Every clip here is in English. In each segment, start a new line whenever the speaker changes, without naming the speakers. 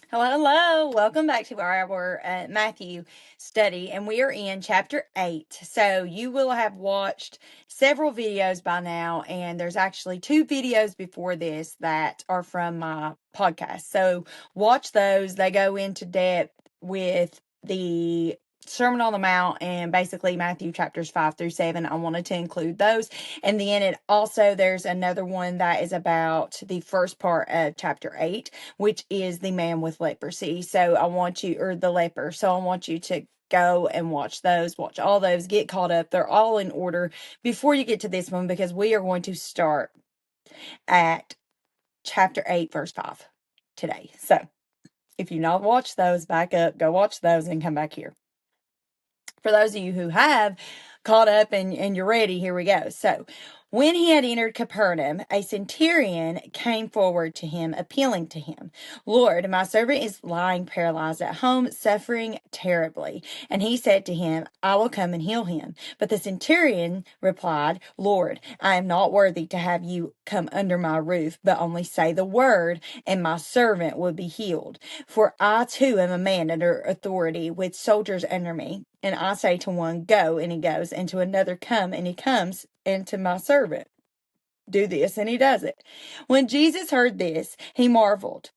Hello, hello. Welcome back to our Matthew study, and we are in chapter 8. So, you will have watched several videos by now, and there's actually two videos before this that are from my podcast. So, watch those. They go into depth with the Sermon on the Mount and basically Matthew chapters 5 through 7. I wanted to include those. And then there's another one that is about the first part of chapter 8, which is the man with leprosy. So I want you, or the leper. So I want you to go and watch those, watch all those, get caught up. They're all in order before you get to this one, because we are going to start at chapter 8, verse 5 today. So if you not watched those, back up, go watch those, and come back here. For those of you who have caught up and you're ready, here we go. So, when he had entered Capernaum, a centurion came forward to him, appealing to him, Lord, my servant is lying paralyzed at home, suffering terribly. And he said to him, I will come and heal him. But the centurion replied, Lord, I am not worthy to have you come under my roof, but only say the word, and my servant will be healed. For I too am a man under authority, with soldiers under me. And I say to one, go, and he goes, and to another, come, and he comes, and to my servant, do this, and he does it. When Jesus heard this, he marveled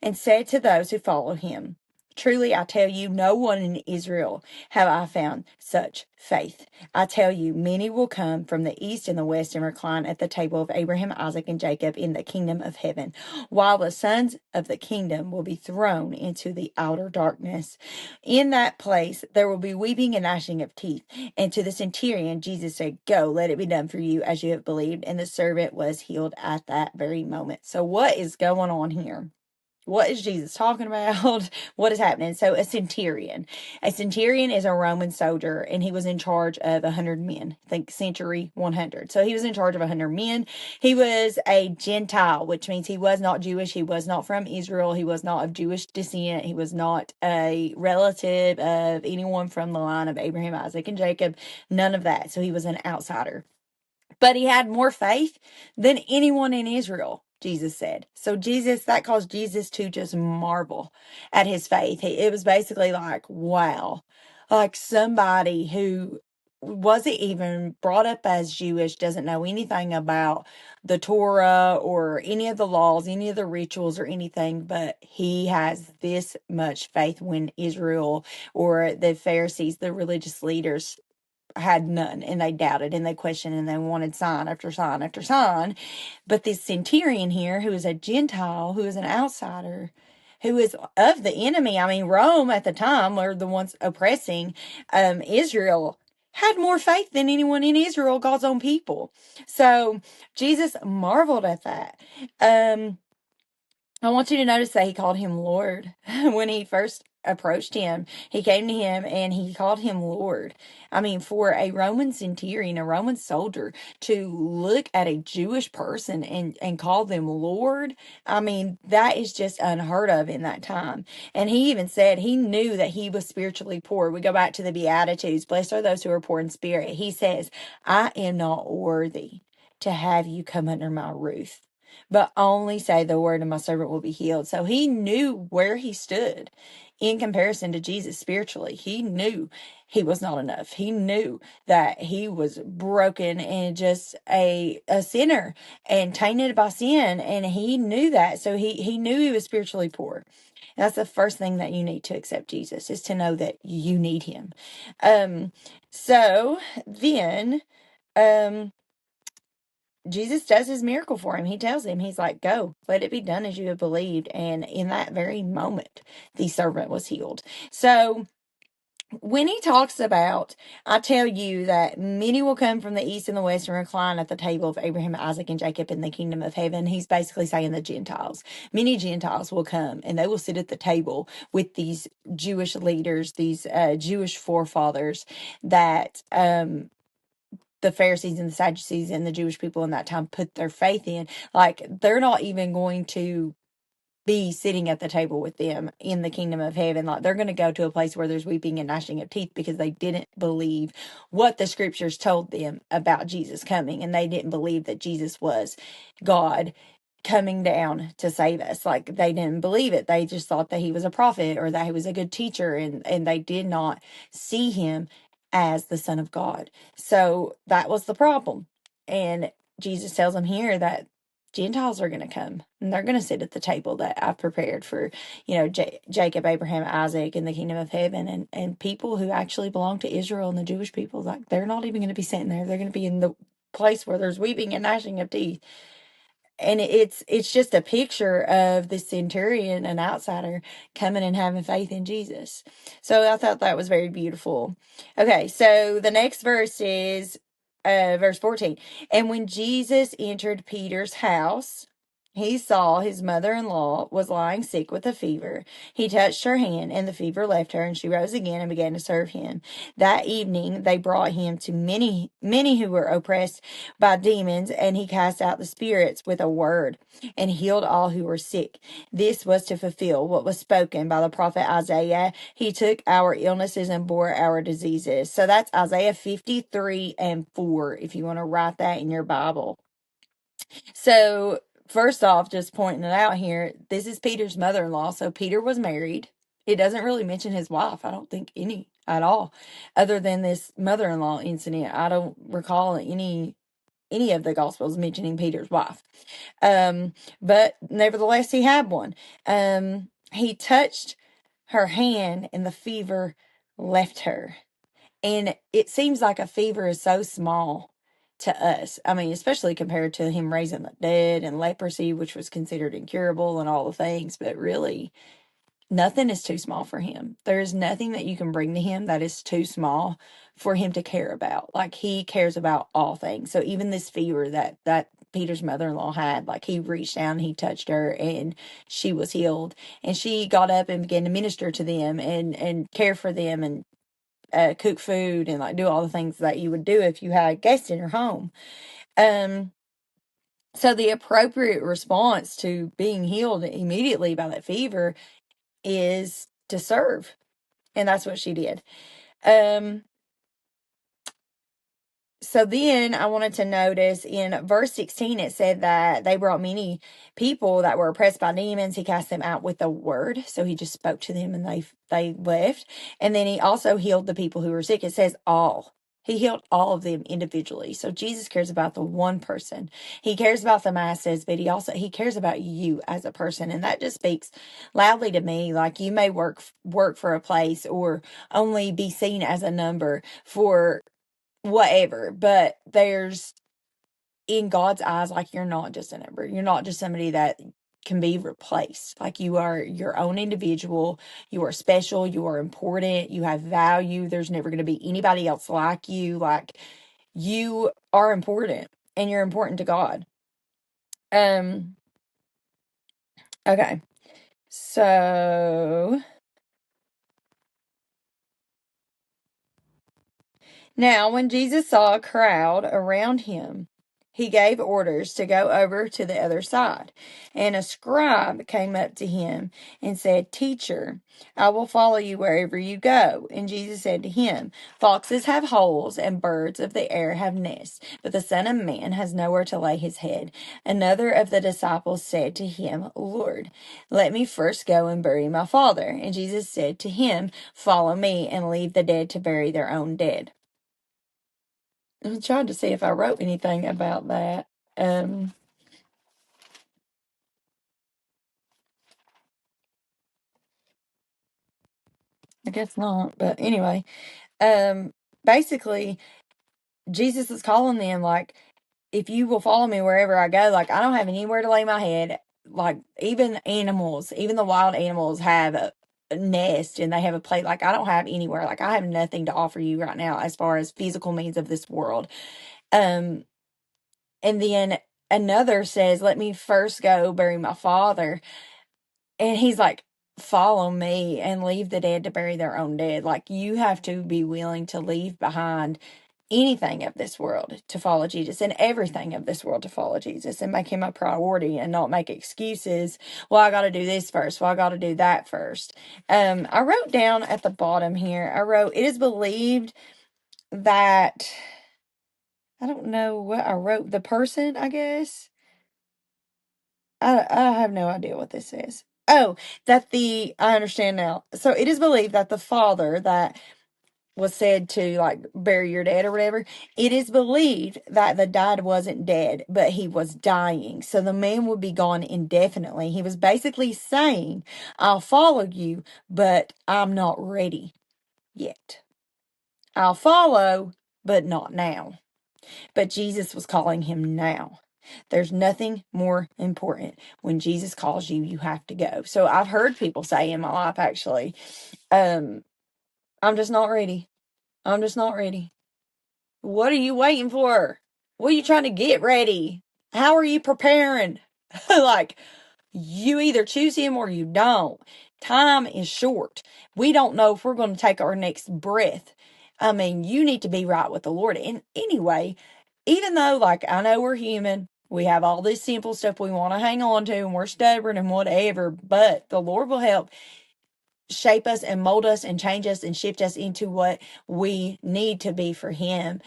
and said to those who followed him, Truly I tell you, no one in Israel have I found such faith. I tell you, many will come from the east and the west and recline at the table of Abraham, Isaac, and Jacob in the kingdom of heaven, while the sons of the kingdom will be thrown into the outer darkness. In that place there will be weeping and gnashing of teeth. And to the centurion Jesus said, Go, let it be done for you as you have believed. And the servant was healed at that very moment. So what is going on here? What is Jesus talking about? What is happening? So a centurion is a Roman soldier, and he was in charge of 100 men. Think century 100. So he was in charge of 100 men. He was a Gentile, which means he was not Jewish. He was not from Israel. He was not of Jewish descent. He was not a relative of anyone from the line of Abraham, Isaac, and Jacob. None of that. So he was an outsider. But he had more faith than anyone in Israel, Jesus said. So that caused Jesus to just marvel at his faith. It was basically like, wow, like somebody who wasn't even brought up as Jewish, doesn't know anything about the Torah or any of the laws, any of the rituals or anything, but he has this much faith when Israel or the Pharisees, the religious leaders, had none, and they doubted and they questioned and they wanted sign after sign after sign. But this centurion here, who is a Gentile, who is an outsider, who is of the enemy, I mean, Rome at the time were the ones oppressing Israel, had more faith than anyone in Israel, God's own people. So Jesus marveled at that. I want you to notice that he called him Lord. When he first approached him, he came to him and he called him Lord. I mean, for a Roman centurion, a Roman soldier, to look at a Jewish person and call them Lord, I mean, that is just unheard of in that time. And he even said he knew that he was spiritually poor. We go back to the Beatitudes. Blessed are those who are poor in spirit. He says, I am not worthy to have you come under my roof, but only say the word and my servant will be healed. So he knew where he stood in comparison to Jesus spiritually. He knew he was not enough. He knew that he was broken and just a sinner and tainted by sin. And he knew that. So he knew he was spiritually poor. And that's the first thing that you need to accept Jesus, is to know that you need him. So then, Jesus does his miracle for him. He tells him, he's like, go, let it be done as you have believed. And in that very moment, the servant was healed. So when he talks about, I tell you that many will come from the east and the west and recline at the table of Abraham, Isaac, and Jacob in the kingdom of heaven, he's basically saying the Gentiles. Many Gentiles will come and they will sit at the table with these Jewish leaders, these Jewish forefathers that the Pharisees and the Sadducees and the Jewish people in that time put their faith in. Like, they're not even going to be sitting at the table with them in the kingdom of heaven. Like, they're going to go to a place where there's weeping and gnashing of teeth, because they didn't believe what the scriptures told them about Jesus coming, and they didn't believe that Jesus was God coming down to save us. Like, they didn't believe it. They just thought that he was a prophet or that he was a good teacher, and they did not see him as the Son of God. So that was the problem. And Jesus tells them here that Gentiles are going to come and they're going to sit at the table that I've prepared for, Jacob, Abraham, Isaac, in the kingdom of heaven, and people who actually belong to Israel and the Jewish people. Like, they're not even going to be sitting there. They're going to be in the place where there's weeping and gnashing of teeth. And it's just a picture of the centurion, an outsider, coming and having faith in Jesus. So I thought that was very beautiful. Okay, so the next verse is verse 14. And when Jesus entered Peter's house, he saw his mother-in-law was lying sick with a fever. He touched her hand, and the fever left her, and she rose again and began to serve him. That evening they brought him to many who were oppressed by demons, and he cast out the spirits with a word and healed all who were sick. This was to fulfill what was spoken by the prophet Isaiah. He took our illnesses and bore our diseases. So that's Isaiah 53:4, if you want to write that in your Bible. So, first off, just pointing it out here, this is Peter's mother-in-law. So Peter was married. It doesn't really mention his wife, I don't think, any at all, other than this mother-in-law incident. I don't recall any of the Gospels mentioning Peter's wife. But nevertheless, he had one. He touched her hand, and the fever left her. And it seems like a fever is so small to us. I mean, especially compared to him raising the dead and leprosy, which was considered incurable and all the things. But really, nothing is too small for him. There is nothing that you can bring to him that is too small for him to care about. Like, he cares about all things. So even this fever that Peter's mother-in-law had, like, he reached down and he touched her and she was healed. And she got up and began to minister to them and care for them and cook food and like do all the things that you would do if you had guests in your home. So the appropriate response to being healed immediately by that fever is to serve. And that's what she did. So then I wanted to notice in verse 16, it said that they brought many people that were oppressed by demons. He cast them out with a word. So he just spoke to them and they left. And then he also healed the people who were sick. It says all. He healed all of them individually. So Jesus cares about the one person. He cares about the masses, but he cares about you as a person. And that just speaks loudly to me. Like, you may work for a place or only be seen as a number for whatever, but there's, in God's eyes, like, you're not just a number. You're not just somebody that can be replaced. Like, you are your own individual. You are special. You are important. You have value. There's never going to be anybody else like you. Like, you are important and you're important to God. Okay. So now, when Jesus saw a crowd around him, he gave orders to go over to the other side. And a scribe came up to him and said, Teacher, I will follow you wherever you go. And Jesus said to him, Foxes have holes and birds of the air have nests, but the Son of Man has nowhere to lay his head. Another of the disciples said to him, Lord, let me first go and bury my father. And Jesus said to him, Follow me and leave the dead to bury their own dead. I'm trying to see if I wrote anything about that. I guess not. But anyway, basically, Jesus is calling them, like, if you will follow me wherever I go, like, I don't have anywhere to lay my head. Like, even animals, even the wild animals have a nest and they have a plate. Like, I don't have anywhere. Like, I have nothing to offer you right now as far as physical means of this world. And then another says, let me first go bury my father. And he's like, follow me and leave the dead to bury their own dead. Like, you have to be willing to leave behind anything of this world to follow Jesus, and everything of this world to follow Jesus, and make him a priority and not make excuses. Well, I got to do this first. Well, I got to do that first. I wrote down at the bottom here, I wrote, it is believed that, I don't know what I wrote, the person, I guess, I have no idea what this is. Oh, I understand now. So it is believed that the father that was said to like bury your dad or whatever, it is believed that the dad wasn't dead, but he was dying. So the man would be gone indefinitely. He was basically saying, I'll follow you, but I'm not ready yet. I'll follow, but not now. But Jesus was calling him now. There's nothing more important. When Jesus calls you, you have to go. So I've heard people say in my life, actually, I'm just not ready. I'm just not ready. What are you waiting for? What are you trying to get ready? How are you preparing? Like, you either choose him or you don't. Time is short. We don't know if we're going to take our next breath. I mean, you need to be right with the Lord. And anyway, even though, like, I know we're human, we have all this simple stuff we want to hang on to, and we're stubborn and whatever, but the Lord will help shape us and mold us and change us and shift us into what we need to be for Him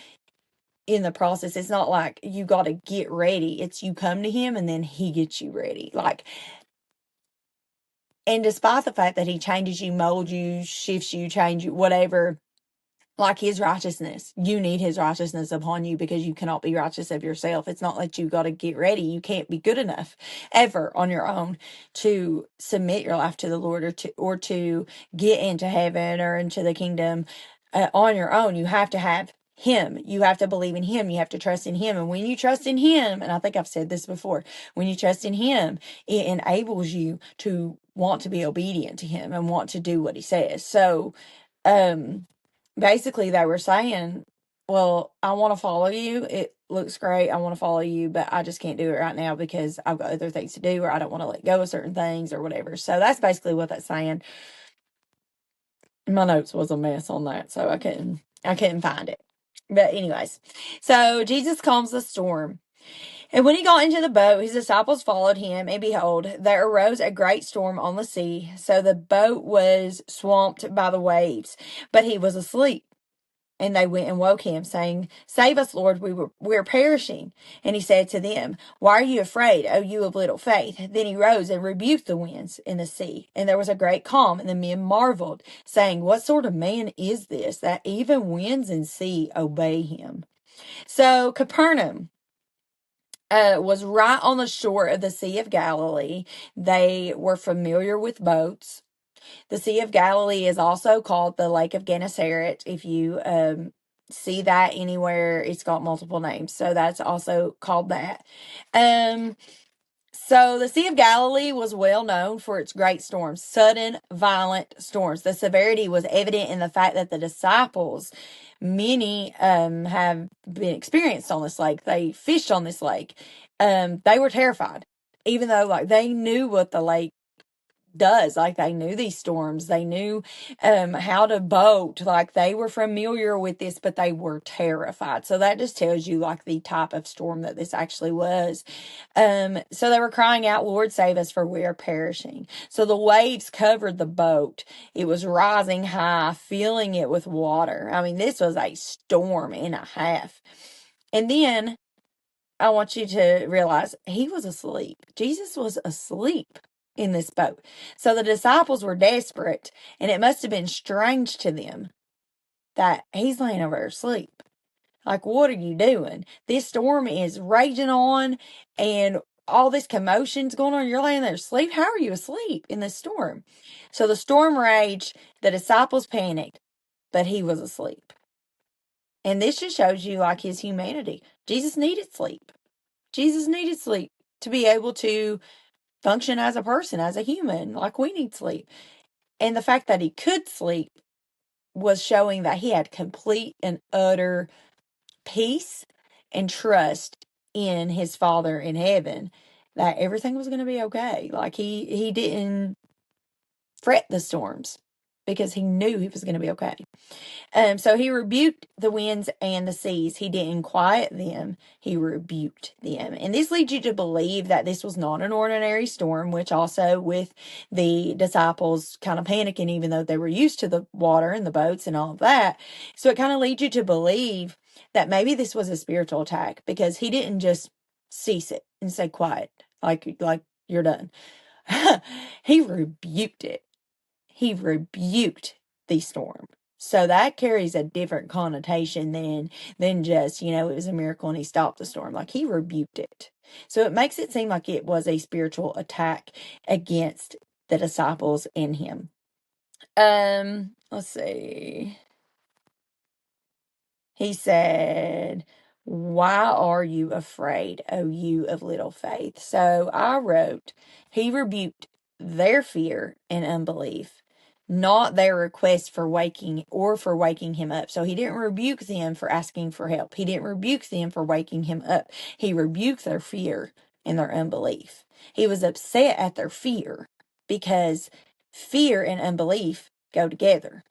in the process. It's not like you got to get ready. It's you come to Him and then He gets you ready. Like, and despite the fact that He changes you, molds you, shifts you, change you, whatever, like His righteousness, you need His righteousness upon you because you cannot be righteous of yourself. It's not like you got to get ready. You can't be good enough ever on your own to submit your life to the Lord or to get into heaven or into the kingdom on your own. You have to have Him. You have to believe in Him. You have to trust in Him. And when you trust in Him, and I think I've said this before, when you trust in Him, it enables you to want to be obedient to Him and want to do what He says. So, basically they were saying, well, I want to follow you. It looks great. I want to follow you, but I just can't do it right now because I've got other things to do, or I don't want to let go of certain things or whatever. So that's basically what that's saying. My notes was a mess on that, so I couldn't find it. But anyways, so Jesus calms the storm. And when he got into the boat, his disciples followed him, and behold, there arose a great storm on the sea, so the boat was swamped by the waves, but he was asleep. And they went and woke him, saying, Save us, Lord, we're perishing. And he said to them, Why are you afraid, O you of little faith? Then he rose and rebuked the winds and the sea. And there was a great calm, and the men marveled, saying, What sort of man is this, that even winds and sea obey him? So Capernaum was right on the shore of the Sea of Galilee. They were familiar with boats. The Sea of Galilee is also called the Lake of Gennesaret. If you see that anywhere, it's got multiple names. So that's also called that. So the Sea of Galilee was well known for its great storms, sudden, violent storms. The severity was evident in the fact that the disciples, many have been experienced on this lake. They fished on this lake. They were terrified, even though like they knew what the lake does. Like they knew these storms, they knew how to boat, like they were familiar with this, but they were terrified. So that just tells you like the type of storm that this actually was. So they were crying out, Lord, save us, for we are perishing. So the waves covered the boat. It was rising high, filling it with water. I mean, this was a storm and a half. And then I want you to realize he was asleep. Jesus was asleep in this boat. So the disciples were desperate, and it must have been strange to them that he's laying over there asleep. Like, what are you doing? This storm is raging on, and all this commotion's going on. You're laying there asleep. How are you asleep in this storm? So the storm raged. The disciples panicked, but he was asleep. And this just shows you like his humanity. Jesus needed sleep. Jesus needed sleep to be able to function as a person, as a human, like we need sleep. And the fact that he could sleep was showing that he had complete and utter peace and trust in his Father in heaven, that everything was going to be okay. Like he didn't fret the storms because he knew he was going to be okay. So he rebuked the winds and the seas. He didn't quiet them. He rebuked them. And this leads you to believe that this was not an ordinary storm, which also with the disciples kind of panicking, even though they were used to the water and the boats and all of that. So it kind of leads you to believe that maybe this was a spiritual attack, because he didn't just cease it and say quiet. Like You're done. He rebuked it. He rebuked the storm. So that carries a different connotation than just, it was a miracle and he stopped the storm. Like, he rebuked it. So it makes it seem like it was a spiritual attack against the disciples and him. Let's see. He said, "Why are you afraid, O you of little faith?" So I wrote, he rebuked their fear and unbelief, not their request for waking him up. So he didn't rebuke them for asking for help. He didn't rebuke them for waking him up. He rebuked their fear and their unbelief. He was upset at their fear because fear and unbelief go together.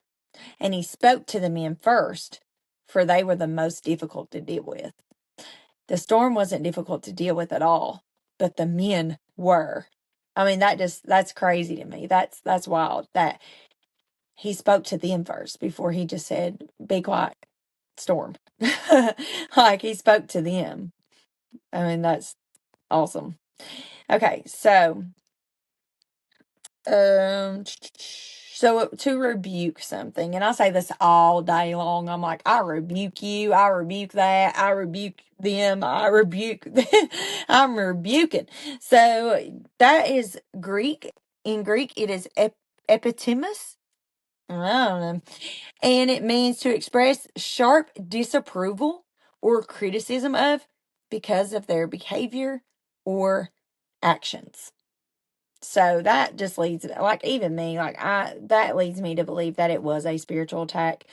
And he spoke to the men first, for they were the most difficult to deal with. The storm wasn't difficult to deal with at all, but the men were. I mean, that's crazy to me. That's wild that he spoke to them first before he just said, "Be quiet, storm." Like, he spoke to them. I mean, that's awesome. Okay, so so to rebuke something, and I say this all day long. I'm like, I rebuke you, I rebuke that, I rebuke them, I rebuke I'm rebuking. So that is Greek. In Greek, it is epitimus. I don't know. And it means to express sharp disapproval or criticism of because of their behavior or actions. So that just leads, like, even me, that leads me to believe that it was a spiritual attack.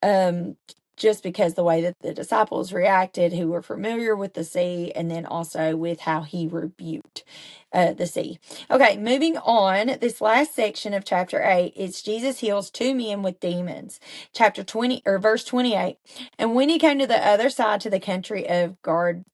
Um, just because the way that the disciples reacted, who were familiar with the sea, and then also with how he rebuked the sea. Okay, moving on. This last section of chapter 8 is Jesus heals two men with demons. Chapter 20 or verse 28. And when he came to the other side to the country of Gardares,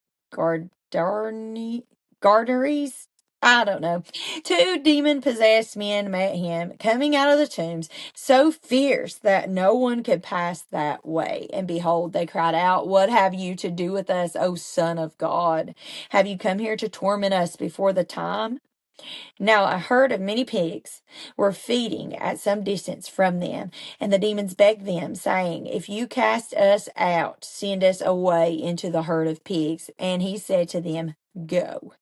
I don't know. Two demon possessed men met him coming out of the tombs, so fierce that no one could pass that way. And behold, they cried out, "What have you to do with us, O Son of God? Have you come here to torment us before the time?" Now a herd of many pigs were feeding at some distance from them, and the demons begged them, saying, "If you cast us out, send us away into the herd of pigs." And he said to them, "Go."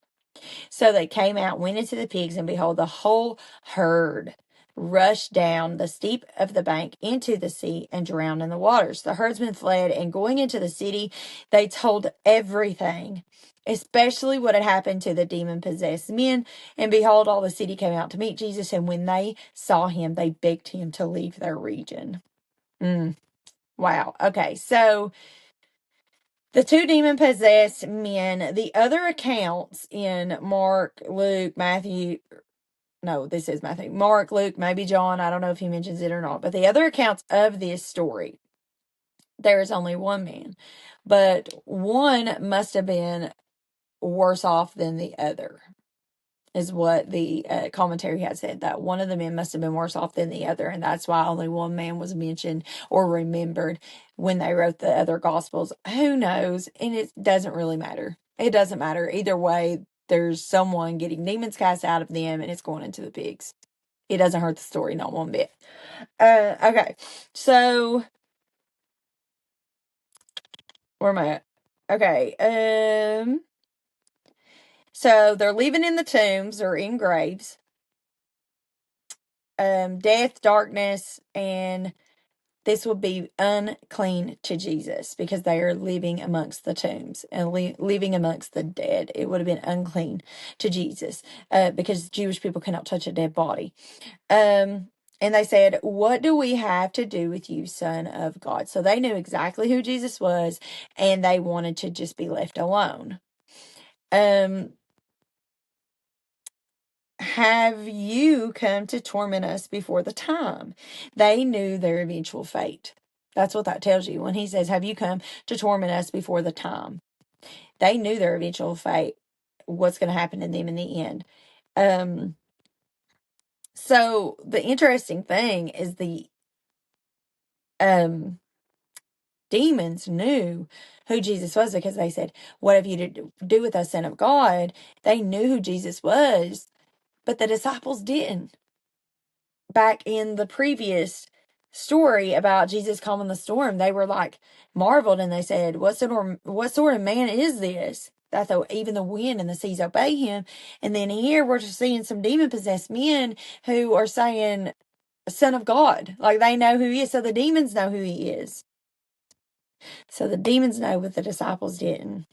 So they came out, went into the pigs, and behold, the whole herd rushed down the steep of the bank into the sea and drowned in the waters. The herdsmen fled, and going into the city, they told everything, especially what had happened to the demon-possessed men. And behold, all the city came out to meet Jesus, and when they saw him, they begged him to leave their region. Wow. Okay, so the two demon possessed men, the other accounts in Mark, Luke, Matthew, no, this is Matthew, Mark, Luke, maybe John, I don't know if he mentions it or not, but the other accounts of this story, there is only one man, but one must have been worse off than the other, is what the commentary had said, that one of the men must have been worse off than the other, and that's why only one man was mentioned or remembered when they wrote the other gospels. Who knows? And it doesn't really matter. It doesn't matter either way. There's someone getting demons cast out of them, and it's going into the pigs. It doesn't hurt the story, not one bit. Okay, so where am I at? Okay, so they're living in the tombs or in graves. Death, darkness, and this would be unclean to Jesus because they are living amongst the tombs and living amongst the dead. It would have been unclean to Jesus because Jewish people cannot touch a dead body. And they said, "What do we have to do with you, Son of God?" So they knew exactly who Jesus was, and they wanted to just be left alone. Have you come to torment us before the time? They knew their eventual fate. That's what that tells you when he says, "Have you come to torment us before the time?" They knew their eventual fate, what's going to happen to them in the end. So the interesting thing is the demons knew who Jesus was, because they said, "What have you to do with us, Son of God?" They knew who Jesus was, but the disciples didn't. Back in the previous story about Jesus calming the storm, they were like marveled, and they said, what sort of man is this, that even the wind and the seas obey him? And then here we're just seeing some demon possessed men who are saying, Son of God. Like, they know who he is. So the demons know who he is. So the demons know, but the disciples didn't.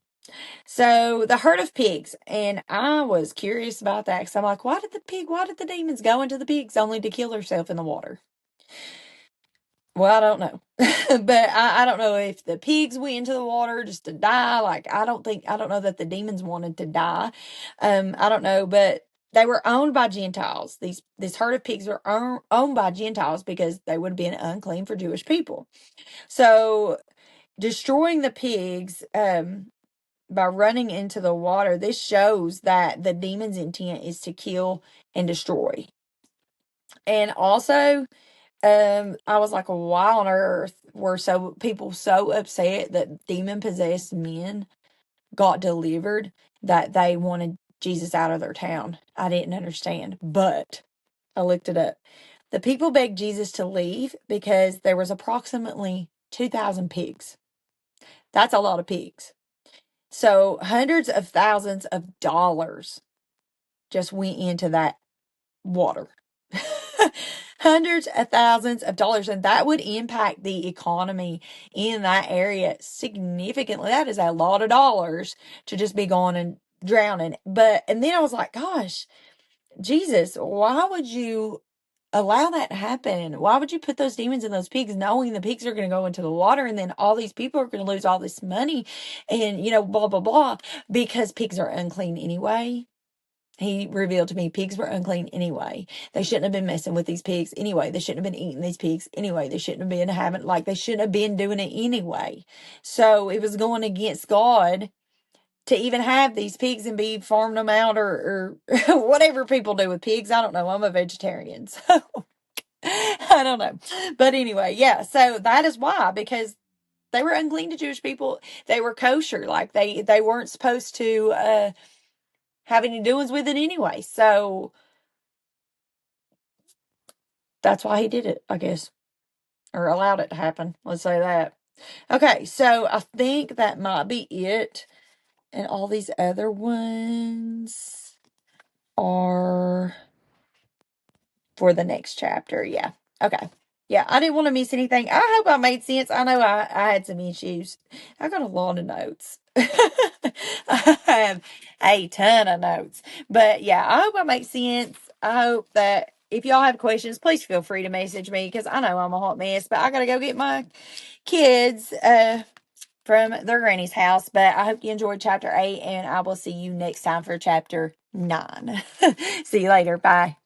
So the herd of pigs, and I was curious about that, because I'm like, why did the demons go into the pigs only to kill herself in the water? Well, I don't know. But I don't know if the pigs went into the water just to die. Like, I don't know that the demons wanted to die. I don't know, but they were owned by Gentiles. This herd of pigs were owned by Gentiles, because they would have been unclean for Jewish people. So destroying the pigs, by running into the water, this shows that the demon's intent is to kill and destroy. And also, I was like, why on earth were people so upset that demon possessed men got delivered that they wanted Jesus out of their town? I didn't understand, but I looked it up. The people begged Jesus to leave because there was approximately 2,000 pigs. That's a lot of pigs. So hundreds of thousands of dollars just went into that water. Hundreds of thousands of dollars, and that would impact the economy in that area significantly. That is a lot of dollars to just be going and drowning. And then I was like, gosh, Jesus, why would you allow that to happen? Why would you put those demons in those pigs, knowing the pigs are going to go into the water, and then all these people are going to lose all this money, and blah blah blah, because pigs are unclean anyway? He revealed to me pigs were unclean anyway. They shouldn't have been messing with these pigs anyway. They shouldn't have been eating these pigs anyway. They shouldn't have been they shouldn't have been doing it anyway. So it was going against God to even have these pigs and be farming them out, or whatever people do with pigs. I don't know. I'm a vegetarian, so I don't know. But anyway, yeah. So that is why, because they were unclean to Jewish people. They were kosher. Like, they weren't supposed to have any doings with it anyway. So that's why he did it, I guess, or allowed it to happen. Let's say that. Okay, so I think that might be it. And all these other ones are for the next chapter. Yeah. Okay. Yeah, I didn't want to miss anything. I hope I made sense. I know I had some issues. I got a lot of notes. I have a ton of notes. But yeah, I hope I make sense. I hope that if y'all have questions, please feel free to message me, because I know I'm a hot mess. But I got to go get my kids from their granny's house. But I hope you enjoyed chapter 8, and I will see you next time for chapter 9. See you later. Bye.